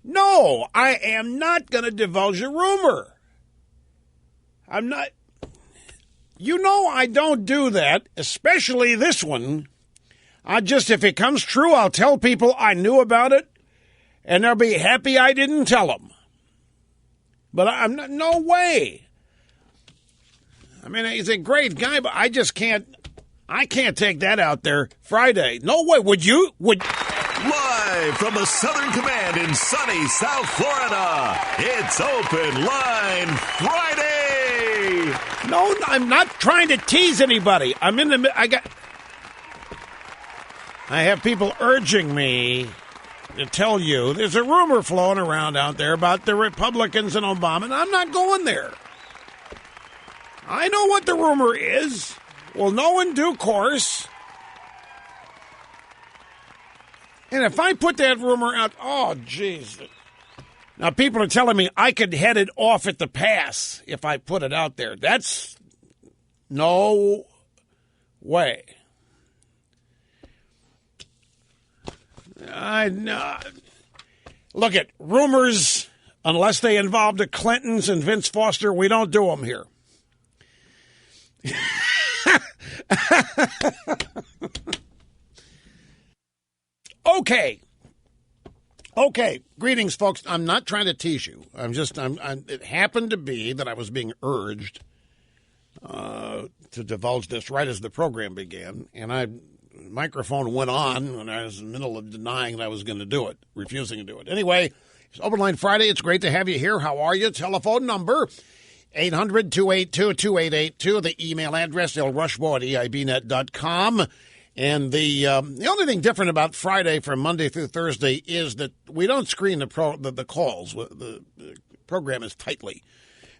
No, I am not going to divulge a rumor. I'm not. You know I don't do that, especially this one. If it comes true, I'll tell people I knew about it, and they'll be happy I didn't tell them. But I'm not, no way. I mean, he's a great guy, but I can't take that out there Friday. No way. Would you? Live from the Southern Command in sunny South Florida, it's Open Line Friday. No, I'm not trying to tease anybody. I have people urging me to tell you there's a rumor flowing around out there about the Republicans and Obama, and I'm not going there. I know what the rumor is. We'll know in due course. And if I put that rumor out, oh, jeez. Now, people are telling me I could head it off at the pass if I put it out there. That's no way. I know. Look at rumors, unless they involve the Clintons and Vince Foster, we don't do them here. Okay. Greetings, folks. I'm not trying to tease you. It happened to be that I was being urged to divulge this right as the program began, and the microphone went on when I was in the middle of denying that I was going to do it, refusing to do it. Anyway, it's Open Line Friday. It's great to have you here. How are you? Telephone number 800-282-2882. The email address, lrushbaugh@eibnet.com. And the only thing different about Friday from Monday through Thursday is that we don't screen the calls. The program is tightly.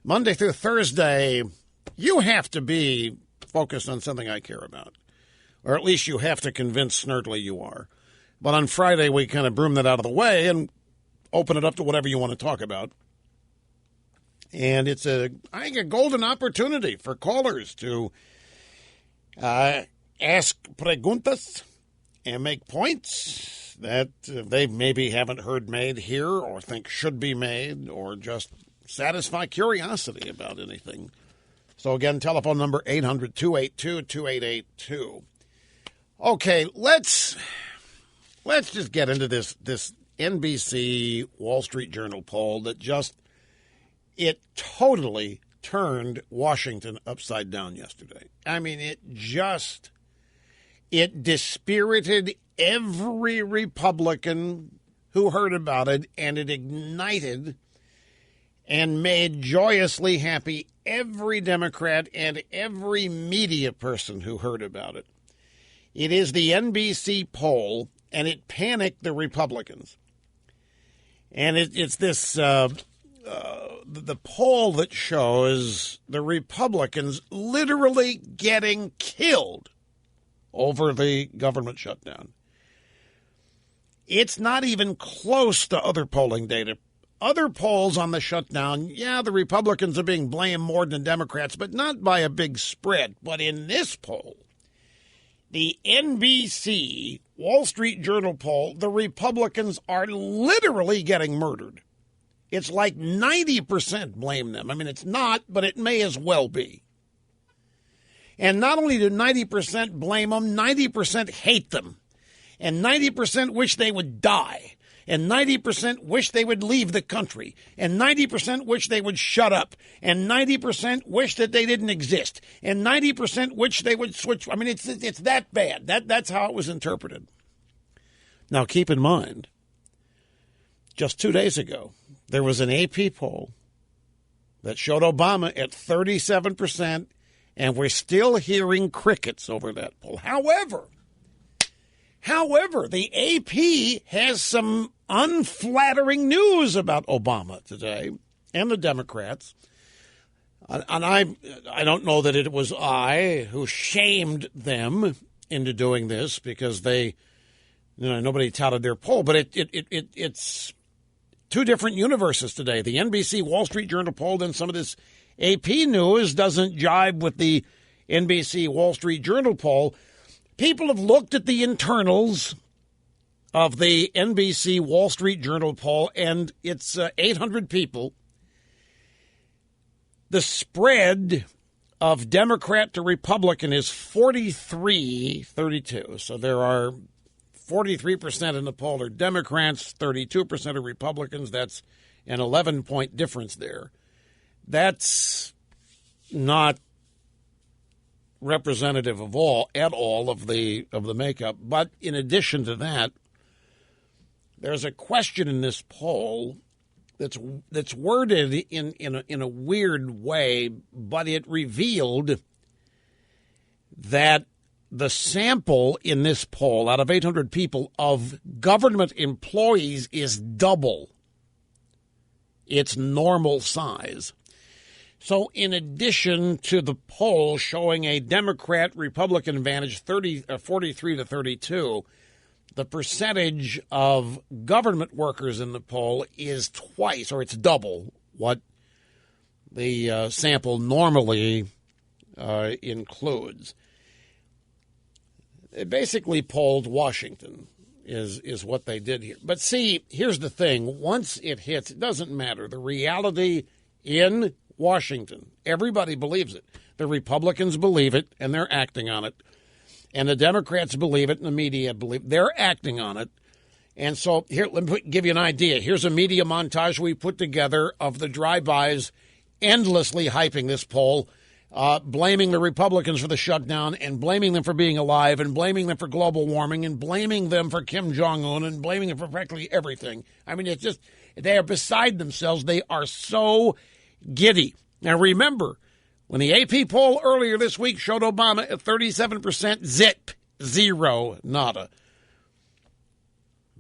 Monday through Thursday, you have to be focused on something I care about. Or at least you have to convince Snerdley you are. But on Friday, we kind of broom that out of the way and open it up to whatever you want to talk about. And it's I think, a golden opportunity for callers to ask preguntas and make points that they maybe haven't heard made here or think should be made, or just satisfy curiosity about anything. So again, telephone number 800-282-2882. Okay, let's just get into this NBC Wall Street Journal poll that it totally turned Washington upside down yesterday. I mean, it dispirited every Republican who heard about it, and it ignited and made joyously happy every Democrat and every media person who heard about it. It is the NBC poll, and it panicked the Republicans. And it's this the poll that shows the Republicans literally getting killed over the government shutdown. It's not even close to other polling data. Other polls on the shutdown, the Republicans are being blamed more than Democrats, but not by a big spread. But in this poll, the NBC Wall Street Journal poll, the Republicans are literally getting murdered. It's like 90% blame them. I mean, it's not, but it may as well be. And not only do 90% blame them, 90% hate them. And 90% wish they would die. And 90% wish they would leave the country. And 90% wish they would shut up. And 90% wish that they didn't exist. And 90% wish they would switch. I mean, it's that bad. That's how it was interpreted. Now, keep in mind, just 2 days ago, there was an AP poll that showed Obama at 37%, and we're still hearing crickets over that poll. However, the AP has some unflattering news about Obama today and the Democrats. And I don't know that it was I who shamed them into doing this, because nobody touted their poll, but it's two different universes today. The NBC Wall Street Journal poll and some of this AP news doesn't jive with the NBC Wall Street Journal poll. People have looked at the internals of the NBC Wall Street Journal poll, and it's 800 people. The spread of Democrat to Republican is 43-32. So there are 43% in the poll are Democrats, 32% are Republicans. That's an 11-point difference there. That's not representative of at all of the makeup. But in addition to that, there's a question in this poll that's worded in a weird way, but it revealed that the sample in this poll out of 800 people of government employees is double its normal size. So in addition to the poll showing a Democrat-Republican advantage 43-32, the percentage of government workers in the poll is twice, or it's double, what the sample normally includes. It basically polled Washington, is what they did here. But see, here's the thing. Once it hits, it doesn't matter. The reality in Washington, everybody believes it. The Republicans believe it, and they're acting on it. And the Democrats believe it, and the media believe it. They're acting on it. And so here, let me give you an idea. Here's a media montage we put together of the drive-bys endlessly hyping this poll, blaming the Republicans for the shutdown and blaming them for being alive and blaming them for global warming and blaming them for Kim Jong-un and blaming them for practically everything. I mean, it's just, they are beside themselves. They are so giddy. Now, remember, when the AP poll earlier this week showed Obama at 37%, zip, zero, nada.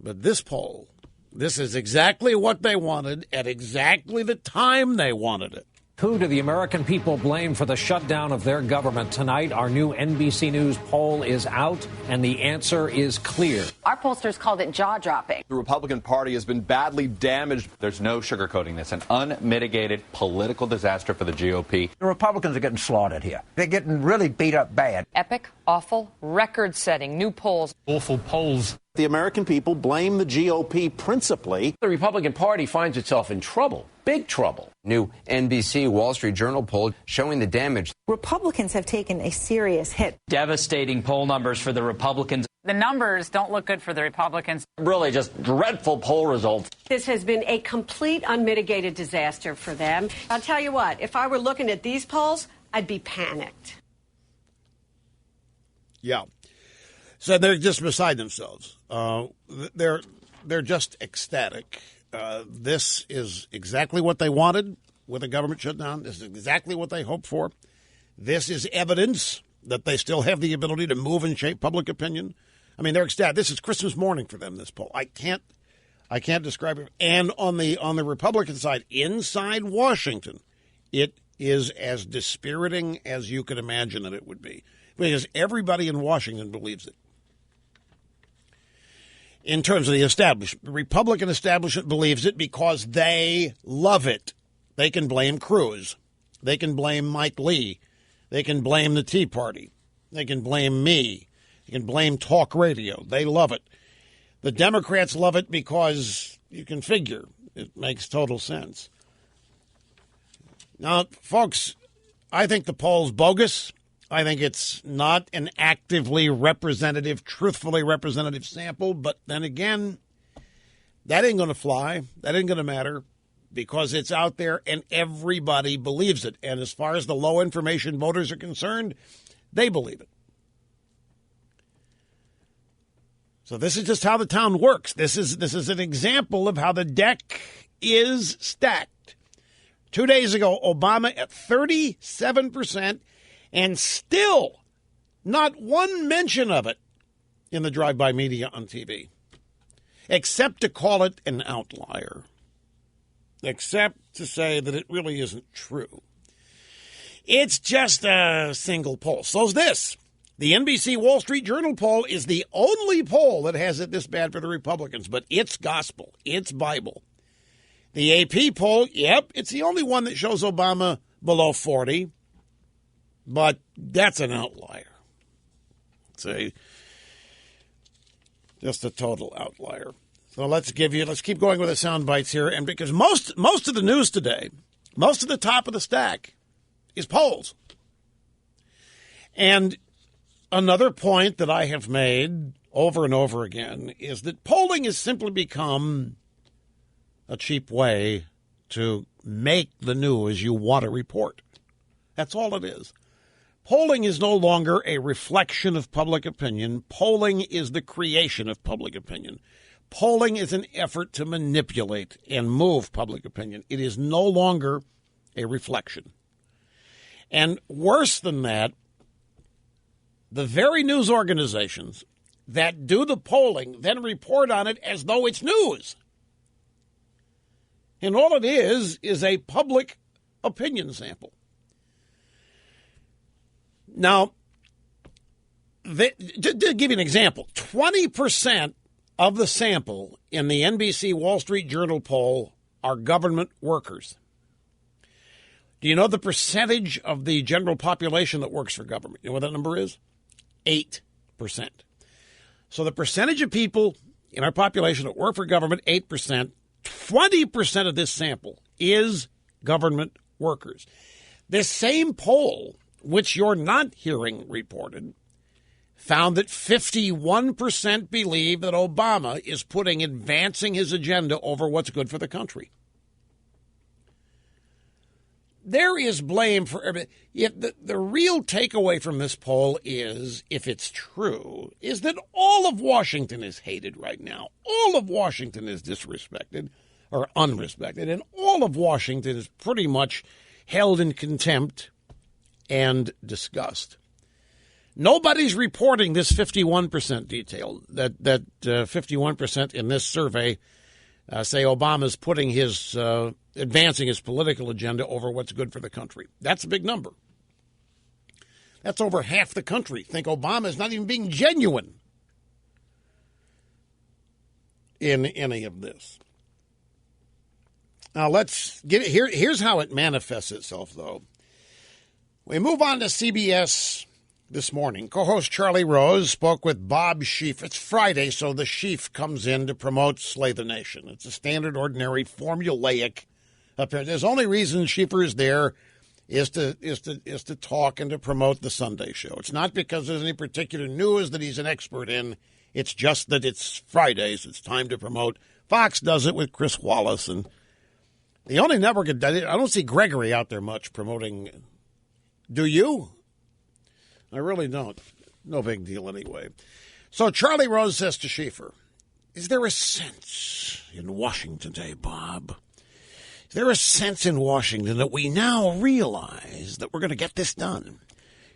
But this poll, this is exactly what they wanted at exactly the time they wanted it. Who do the American people blame for the shutdown of their government tonight? Our new NBC News poll is out, and the answer is clear. Our pollsters called it jaw-dropping. The Republican Party has been badly damaged. There's no sugarcoating this. An unmitigated political disaster for the GOP. The Republicans are getting slaughtered here. They're getting really beat up bad. Epic, awful, record-setting, new polls. Awful polls. The American people blame the GOP principally. The Republican Party finds itself in trouble, big trouble. New NBC Wall Street Journal poll showing the damage. Republicans have taken a serious hit. Devastating poll numbers for the Republicans. The numbers don't look good for the Republicans. Really just dreadful poll results. This has been a complete unmitigated disaster for them. I'll tell you what, if I were looking at these polls, I'd be panicked. Yeah. So they're just beside themselves. They're just ecstatic. This is exactly what they wanted with a government shutdown. This is exactly what they hoped for. This is evidence that they still have the ability to move and shape public opinion. I mean, they're ecstatic. This is Christmas morning for them, this poll. I can't describe it. And on the Republican side, inside Washington, it is as dispiriting as you could imagine that it would be. Because everybody in Washington believes it. In terms of the establishment, the Republican establishment believes it because they love it. They can blame Cruz. They can blame Mike Lee. They can blame the Tea Party. They can blame me. They can blame talk radio. They love it. The Democrats love it because you can figure it makes total sense. Now, folks, I think the poll's bogus. I think it's not an actively representative, truthfully representative sample. But then again, that ain't going to fly. That ain't going to matter because it's out there and everybody believes it. And as far as the low information voters are concerned, they believe it. So this is just how the town works. This is an example of how the deck is stacked. 2 days ago, Obama at 37%. And still not one mention of it in the drive-by media on TV, except to call it an outlier, except to say that it really isn't true. It's just a single poll. So's this. The NBC Wall Street Journal poll is the only poll that has it this bad for the Republicans, but it's gospel. It's Bible. The AP poll, yep, it's the only one that shows Obama below 40. But that's an outlier. Just Just a total outlier. So let's keep going with the sound bites here. And because most of the news today, most of the top of the stack is polls. And another point that I have made over and over again is that polling has simply become a cheap way to make the news you want to report. That's all it is. Polling is no longer a reflection of public opinion. Polling is the creation of public opinion. Polling is an effort to manipulate and move public opinion. It is no longer a reflection. And worse than that, the very news organizations that do the polling then report on it as though it's news. And all it is a public opinion sample. Now, to give you an example, 20% of the sample in the NBC Wall Street Journal poll are government workers. Do you know the percentage of the general population that works for government? You know what that number is? 8%. So the percentage of people in our population that work for government, 8%. 20% of this sample is government workers. This same poll, which you're not hearing reported, found that 51% believe that Obama is advancing his agenda over what's good for the country. There is blame for everything. The real takeaway from this poll is, if it's true, is that all of Washington is hated right now. All of Washington is disrespected or unrespected, and all of Washington is pretty much held in contempt and disgust. Nobody's reporting this 51% detail, that 51% in this survey say Obama's advancing his political agenda over what's good for the country. That's a big number. That's over half the country think Obama is not even being genuine in any of this. Now let's get it here. Here's how it manifests itself, though. We move on to CBS this morning. Co-host Charlie Rose spoke with Bob Schief. It's Friday, so the Schief comes in to promote Slay the Nation. It's a standard, ordinary, formulaic appearance. The only reason Schieffer is there is to talk and to promote the Sunday show. It's not because there's any particular news that he's an expert in. It's just that it's Fridays. It's time to promote. Fox does it with Chris Wallace, and the only network that does it, I don't see Gregory out there much promoting. Do you? I really don't. No big deal anyway. So Charlie Rose says to Schieffer, is there a sense in Washington today, Bob? Is there a sense in Washington that we now realize that we're going to get this done?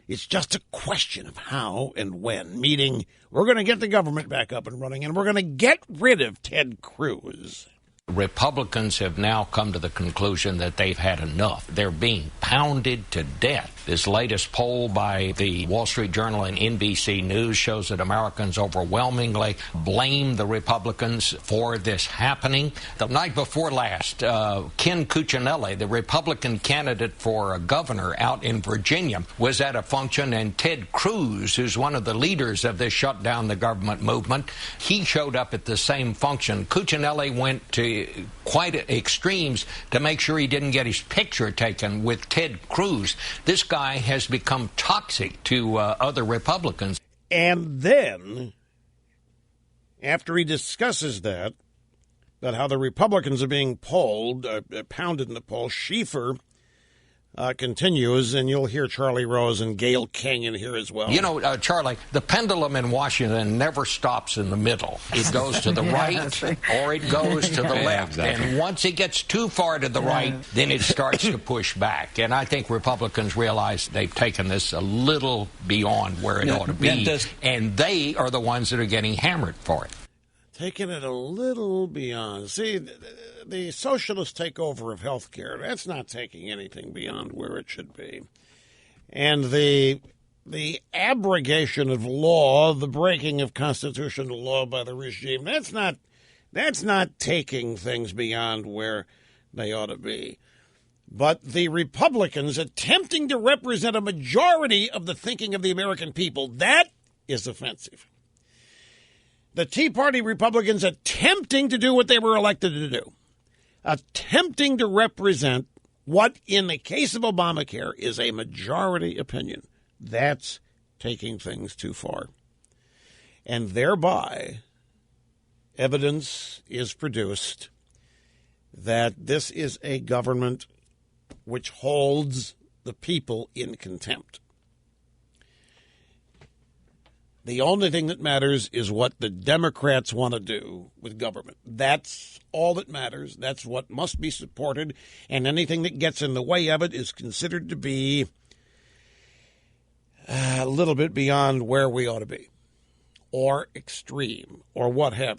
It's just a question of how and when, meaning we're going to get the government back up and running, and we're going to get rid of Ted Cruz. Republicans have now come to the conclusion that they've had enough. They're being pounded to death. This latest poll by the Wall Street Journal and NBC News shows that Americans overwhelmingly blame the Republicans for this happening. The night before last, Ken Cuccinelli, the Republican candidate for governor out in Virginia, was at a function, and Ted Cruz, who's one of the leaders of this shut down the government movement, he showed up at the same function. Cuccinelli went to quite extremes to make sure he didn't get his picture taken with Ted Cruz. This guy has become toxic to other Republicans. And then, after he discusses that how the Republicans are being pounded in the poll, Schieffer continues, and you'll hear Charlie Rose and Gail King in here as well. You know, Charlie, the pendulum in Washington never stops in the middle. It goes to the right or it goes to the left. Exactly. And once it gets too far to the right, then it starts to push back. And I think Republicans realize they've taken this a little beyond where it ought to be. And they are the ones that are getting hammered for it. Taking it a little beyond. See, the socialist takeover of health care, that's not taking anything beyond where it should be. And the abrogation of law, the breaking of constitutional law by the regime, that's not taking things beyond where they ought to be. But the Republicans attempting to represent a majority of the thinking of the American people, that is offensive. The Tea Party Republicans attempting to do what they were elected to do, attempting to represent what, in the case of Obamacare, is a majority opinion. That's taking things too far. And thereby, evidence is produced that this is a government which holds the people in contempt. The only thing that matters is what the Democrats want to do with government. That's all that matters. That's what must be supported. And anything that gets in the way of it is considered to be a little bit beyond where we ought to be, or extreme, or what have you.